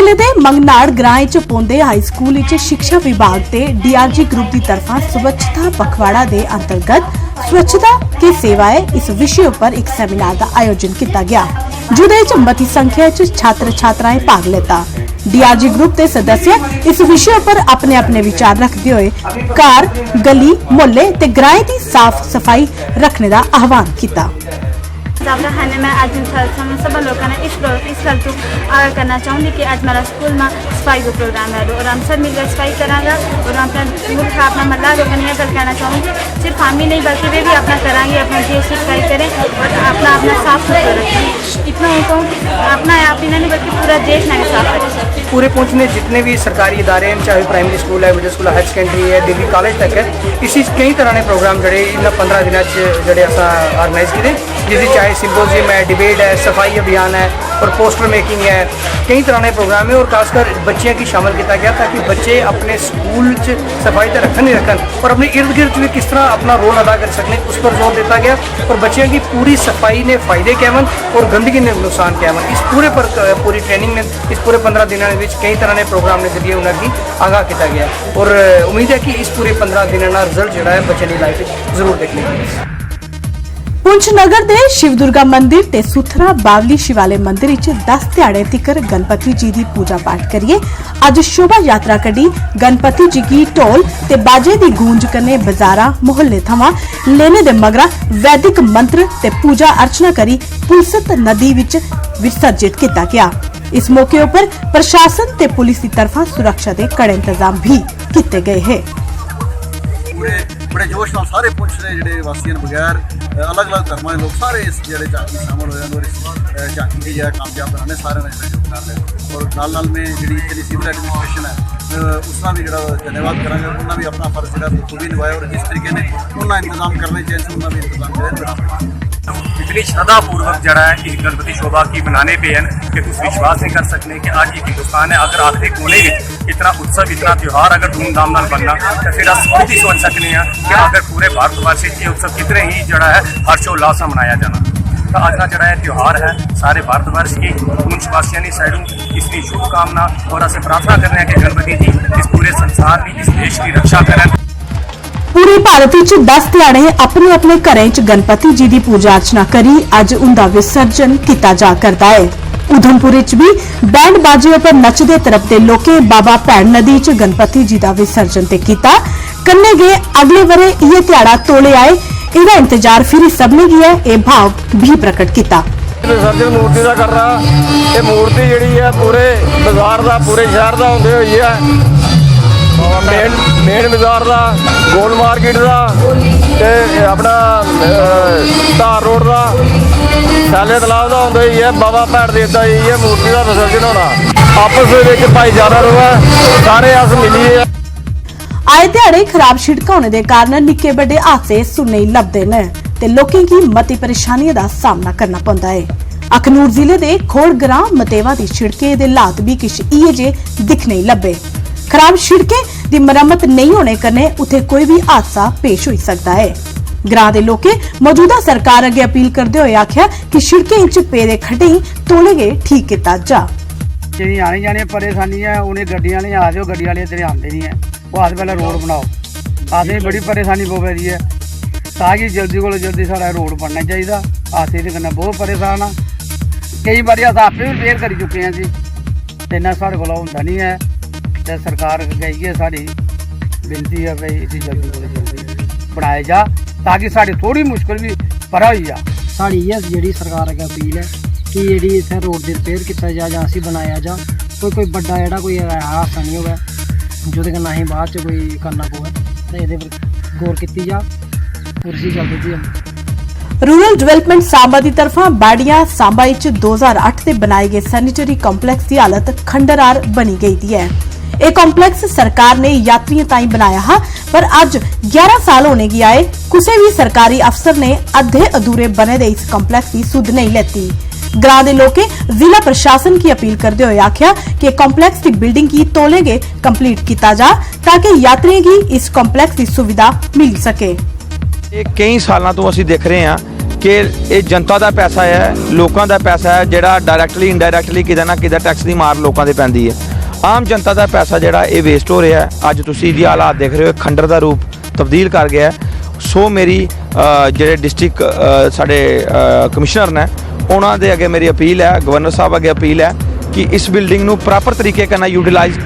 जिले के मंगनाड़ ग्रां च पौंदे हाई स्कूल च शिक्षा विभाग ते डीआरजी ग्रुप की तरफा स्वच्छता पखवाड़ा के अंतर्गत स्वच्छता की सेवाएं इस विषय पर एक सेमिनार का आयोजन किया गया, जिहदे च मती संख्या च छात्र छात्राएं भाग लेता। डीआरजी ग्रुप के सदस्य इस विषय पर अपने अपने विचार रखते हुए घर, गली, मोहल्ले ते ग्रां की साफ सफाई रखने का आह्वान किया। मैं आज सब लोगों ने इस गल को आगाह करना चाहूँगी कि आज मेरा स्कूल में सफाई का प्रोग्राम है और हम सब मिलकर सफाई करांगा और अपना मुल्क का अपना मल्ला लोगों ने गल कहना चाहूँगी, सिर्फ हम ही नहीं बल्कि वे भी अपना कराएंगे, अपने देश की सफाई करें और अपना साफ सुथरा रखें। इतना उनको अपना आप ही नहीं बल्कि पूरा देश ना साफ रखें। पूरे पुंछ में जितने भी सरकारी इदारे हैं, चाहे प्राइमरी स्कूल है, मिडिल स्कूल, हायर सेकेंडरी है, डिग्री कॉलेज तक है, इसी कई तरह के प्रोग्राम जड़े इन 15 दिन जोड़े अस ऑर्गेनाइज किए, जिसकी चाहे सिंपोजियम है, डिबेट है, सफाई अभियान है और पोस्टर मेकिंग है, कई तरह के प्रोग्राम है और खासकर बच्चों की शामिल किया गया ताकि बच्चे अपने स्कूल सफाई तो रखन ही रखन और अपने इर्द गिर्द भी किस तरह अपना रोल अदा कर सकते उस पर जोर दिया गया और बच्चों की पूरी सफाई ने फायदे क्या वन और गंदगी ने नुकसान क्या वन, इस पूरे पर पूरी ट्रेनिंग ने इस पूरे 15 दिनों में कई तरह के प्रोग्राम के जरिए उन्हें आगाह किया गया और उम्मीद है कि इस पूरे 15 दिनों का रिजल्ट जोड़ा है बच्चों की लाइफ जरूर देखने को मिलेगा। पुंछ नगर के शिव दुर्गा मंदिर ते सुथरा बावली शिवालय मंदिर 10 ध्याड़े तिकर गणपति जी की पूजा पाठ करिए अज शोभा यात्रा कड़ी गणपति जी की ढोल ते बाजे की गूंज कन्ने बाजारा मोहल्ले थमां लेने दे मगरा वैदिक मंत्र ते पूजा अर्चना करी पुलसत नदी विच विसर्जित किया गया। इस मौके पर प्रशासन ते पुलिस की तरफा सुरक्षा के कड़े इंतजाम भी किए गए हैं। बड़े जोश नाल सारे पुंछ के जोड़े वासियों बगैर अलग अलग धर्मों के लोग सारे इस जोड़े झांकी शामिल होए और इस झांकी की जो कामयाब बनाने सारे ने जो योगदान है और नाल में जी सिविल एडमिनिस्ट्रेशन है उसका भी जो धन्यवाद करेंगे, उन्होंने भी अपना फर्ज जो बखूबी निभाया और जिस तरीके ने उन्होंने इंतजाम करने चाहिए उन्होंने भी इंतजाम इतनी श्रद्धापूर्वक जरा है इस गणपति शोभा की बनाने पे है कि तुम विश्वास नहीं कर सकते कि आज एक हिंदुस्तान है अगर आखिरी कोने में इतना उत्सव इतना त्यौहार अगर धूमधाम नाल बनना तो फिर अस खुद ही सोच सकते हैं कि अगर पूरे भारतवर्ष ये उत्सव कितने ही जरा है हर्षोल्लास मनाया जाना। तो आज का जरा है त्यौहार है सारे भारतवर्ष की पुंछवासियों की साइडों इसकी शुभकामना और अस प्रार्थना कर रहे हैं कि गणपति जी इस पूरे संसार की इस देश की रक्षा करें। पूरे भारत 10 ध्याड़े अपने अपने घरें च गणपति जी की पूजा अर्चना करी अज उनका विसर्जन किया जा करता है। उधमपुर च भी बैंड बाजे पर नचदे तरफदे लोकें बाबा भैड़ नदी च गणपति जी का विसर्जन ते कीता। कन्ने गए अगले बरे ये ध्याड़ा तोले आए, इहदा इंतजार फिर सबने किया, ये भाव भी प्रकट किया। विसर्जन मूर्ति का कर रहा ये मूर्ति जी है पूरे बाजार का पूरे शहर का होंदे हुई है मेन बाजार का गोल मार्केट का अपना धार रोड का सैले तलाब का होंदे हुई है बाबा भैड़ देवता जी है मूर्ति का विसर्जन होना आपस में भाईचारा रहा सारे अस मिलिए। आए ध्याड़े खराब शिड़क होने के कारण निक्के बड़े हादसे सुनने लभदे न ते लोकें की मती परेशानियों का सामना करना पौंदा है। अखनूर जिले के खोड़ ग्रां मतेवा की शिड़कें दे हालात भी किश इये जे दिखने ही लब्बे। खराब शिड़कें दी मरम्मत नहीं होने कन्ने उथे कोई भी हादसा पेश हो सकता है। ग्रां दे लोकें मौजूदा सरकार अगे अपील करते हुए आख्या कि शिड़कें च पेदे खड्डे तौले गै ठीक किया जा। जिन्हें आने जाने परेशानी है उन्हें गड्डियां नहीं आ जाओ, गड्डी वाले इतने आते नहीं है, वो आज पहले रोड बनाओ, आते बड़ी परेशानी पवे दी है ताकि जल्दी को जल्दी सारा रोड बनना चाहिए। आते के कन्नै बहुत परेशान आ, कई बार अस आपे भी रिपेयर करी चुके हैं जी, इन्ना साढ़े को होंदा नहीं है। तो सरकार कहिए साड़ी बिनती है भाई इसी जल्दी को जल्दी बनाया जा ताकि साड़ी थोड़ी मुश्किल भी परा हो जा। साड़ी ये जी सरकार अगर अपील है कि जी इतने रोड की रिपेयर किया जा या असी बनाया जा, कोई बड़ा जोड़ा कोई हादसा नहीं होगा जो अं बाद च कोई करना पवे तो ये गौर की जा पूरी जल्दी जी। रूरल डेवलपमेंट सांबा की तरफा बाड़िया सांबा 2008 से बनाए गए सैनिटरी कॉम्पलैक्स की हालत खंडरार बनी गई है। यह कॉम्पलैक्स सरकार ने यात्रियों ताई बनाया है पर अज 11 साल होने की आए किसी भी सरकारी अफसर ने अद्धे अधूरे बने दे इस कॉम्पलैक्स की सुध नहीं लेती। ग्रां दे लोकें जिला प्रशासन की अपील करते हुए आख्या कि कॉम्पलैक्स की बिल्डिंग की तौले गै कंप्लीट किया जा ताकि यात्रियों की इस कॉम्पलैक्स की सुविधा मिल सके। कई सालों तो असीं देख रहे हैं ਕਿ ਇਹ ਜਨਤਾ ਦਾ ਪੈਸਾ ਹੈ, ਲੋਕਾਂ ਦਾ ਪੈਸਾ ਹੈ, ਜਿਹੜਾ ਡਾਇਰੈਕਟਲੀ ਇਨਡਾਇਰੈਕਟਲੀ ਕਿਤੇ ਨਾ ਕਿਤੇ ਟੈਕਸ ਦੀ ਮਾਰ ਲੋਕਾਂ ਦੇ ਪੈਂਦੀ ਹੈ। ਆਮ ਜਨਤਾ ਦਾ ਪੈਸਾ ਜਿਹੜਾ ਇਹ ਵੇਸਟ ਹੋ ਰਿਹਾ ਹੈ। ਅੱਜ ਤੁਸੀਂ ਇਹਦੀ ਹਾਲਾਤ ਦੇਖ ਰਹੇ ਹੋ, ਖੰਡਰ ਦਾ ਰੂਪ ਤਬਦੀਲ ਕਰ ਗਿਆ ਹੈ। ਸੋ ਮੇਰੀ ਜਿਹੜੇ ਡਿਸਟ੍ਰਿਕਟ ਸਾਡੇ ਕਮਿਸ਼ਨਰ ਨੇ ਉਹਨਾਂ ਦੇ ਅੱਗੇ ਮੇਰੀ ਅਪੀਲ ਹੈ, ਗਵਰਨਰ ਸਾਹਿਬ ਅੱਗੇ ਅਪੀਲ ਹੈ ਕਿ ਇਸ ਬਿਲਡਿੰਗ ਨੂੰ ਪ੍ਰੋਪਰ ਤਰੀਕੇ ਨਾਲ ਯੂਟਿਲਾਈਜ਼